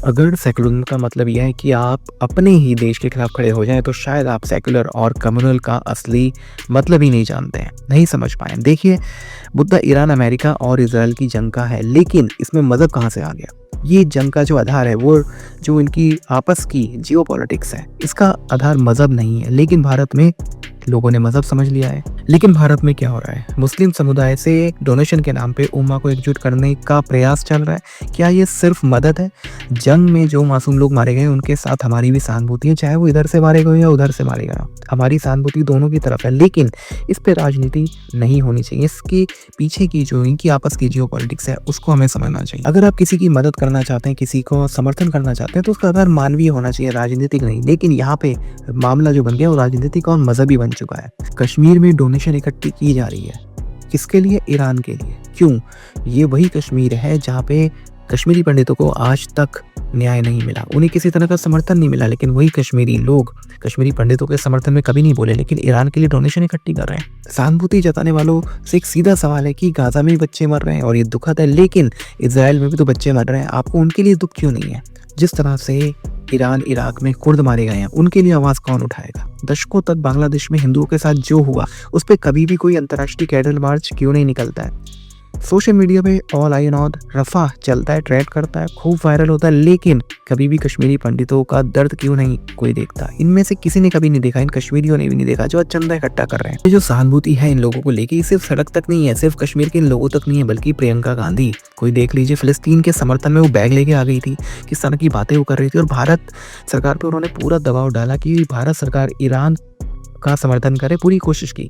अगर सेकुलरिज्म का मतलब यह है कि आप अपने ही देश के खिलाफ खड़े हो जाएं, तो शायद आप सेकुलर और कम्युनल का असली मतलब ही नहीं जानते हैं, नहीं समझ पाए। देखिए, मुद्दा ईरान, अमेरिका और इसराइल की जंग का है, लेकिन इसमें मज़हब कहाँ से आ गया? ये जंग का जो आधार है, वो जो इनकी आपस की जियोपॉलिटिक्स है, इसका आधार मज़हब नहीं है, लेकिन भारत में लोगों ने मज़हब समझ लिया है। लेकिन भारत में क्या हो रहा है? मुस्लिम समुदाय से डोनेशन के नाम पे उम्मा को एकजुट करने का प्रयास चल रहा है। क्या ये सिर्फ मदद है? जंग में जो मासूम लोग मारे गए, उनके साथ हमारी भी सहानुभूति है, चाहे वो इधर से मारे गए या उधर से मारे गए। हमारी सहानुभूति दोनों की तरफ है, लेकिन इस पे राजनीति नहीं होनी चाहिए। इसके पीछे की जो इनकी आपस की जियोपॉलिटिक्स है, उसको हमें समझना चाहिए। अगर आप किसी की मदद करना चाहते हैं, किसी को समर्थन करना चाहते हैं, तो उसका आधार मानवीय होना चाहिए, राजनीतिक नहीं। लेकिन यहाँ पे मामला जो बन गया वो राजनीतिक और मजहबी बन चुका है। कश्मीर में डोनेशन इकट्ठी की जा रही है, किसके लिए? ईरान के लिए। क्यों? ये वही कश्मीर है जहाँ पे कश्मीरी पंडितों को आज तक न्याय नहीं मिला, उन्हें किसी तरह का समर्थन नहीं मिला। लेकिन वही कश्मीरी लोग कश्मीरी पंडितों के समर्थन में कभी नहीं बोले, लेकिन ईरान के लिए डोनेशन इकट्ठी कर रहे हैं। सहानुभूति जताने वालों से एक सीधा सवाल है कि गाजा में भी बच्चे मर रहे हैं और ये दुखद है, लेकिन इजराइल में भी तो बच्चे मर रहे हैं, आपको उनके लिए दुख क्यों नहीं है? जिस तरह से ईरान, इराक में कुर्द मारे गए हैं, उनके लिए आवाज़ कौन उठाएगा? दशकों तक बांग्लादेश में हिंदुओं के साथ जो हुआ, उस पर कभी भी कोई अंतर्राष्ट्रीय कैंडल मार्च क्यों नहीं निकलता है? सोशल मीडिया पे ऑल आई नॉट रफा चलता है, ट्रेंड करता है, खूब वायरल होता है, लेकिन कभी भी कश्मीरी पंडितों का दर्द क्यों नहीं कोई देखता? इनमें से किसी ने कभी नहीं देखा, इन कश्मीरियों ने भी नहीं देखा जो चंदा इकट्ठा कर रहे हैं। ये जो सहानुभूति है इन लोगों को लेके, ये सिर्फ सड़क तक नहीं है, सिर्फ कश्मीर के इन लोगों तक नहीं है, बल्कि प्रियंका गांधी, कोई देख लीजिए, फिलिस्तीन के समर्थन में वो बैग लेके आ गई थी, किस तरह की बातें वो कर रही थी। और भारत सरकार पर उन्होंने पूरा दबाव डाला कि भारत सरकार ईरान का समर्थन करे, पूरी कोशिश की,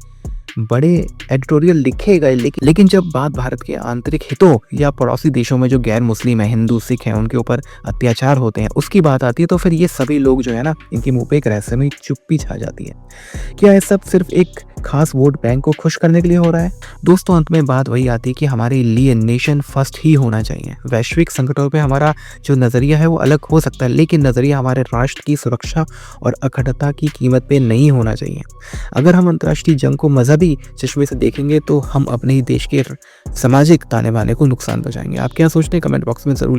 बड़े एडिटोरियल लिखे गए। लेकिन जब बात भारत के आंतरिक हितों या पड़ोसी देशों में जो गैर मुस्लिम है, हिंदू, सिख हैं, उनके ऊपर अत्याचार होते हैं, उसकी बात आती है, तो फिर ये सभी लोग जो है ना, इनके मुंह पे एक रहस्यमयी चुप्पी छा जाती है। क्या ये सब सिर्फ एक खास वोट बैंक को खुश करने के लिए हो रहा है? दोस्तों, अंत में बात वही आती है कि हमारे लिए नेशन फर्स्ट ही होना चाहिए। वैश्विक संकटों पे हमारा जो नज़रिया है वो अलग हो सकता है, लेकिन नज़रिया हमारे राष्ट्र की सुरक्षा और अखंडता की कीमत पे नहीं होना चाहिए। अगर हम अंतर्राष्ट्रीय जंग को मजहबी चश्मे से देखेंगे, तो हम अपने ही देश के सामाजिक ताने बाने को नुकसान पहुंचाएंगे। आप क्या सोचते हैं? कमेंट बॉक्स में जरूर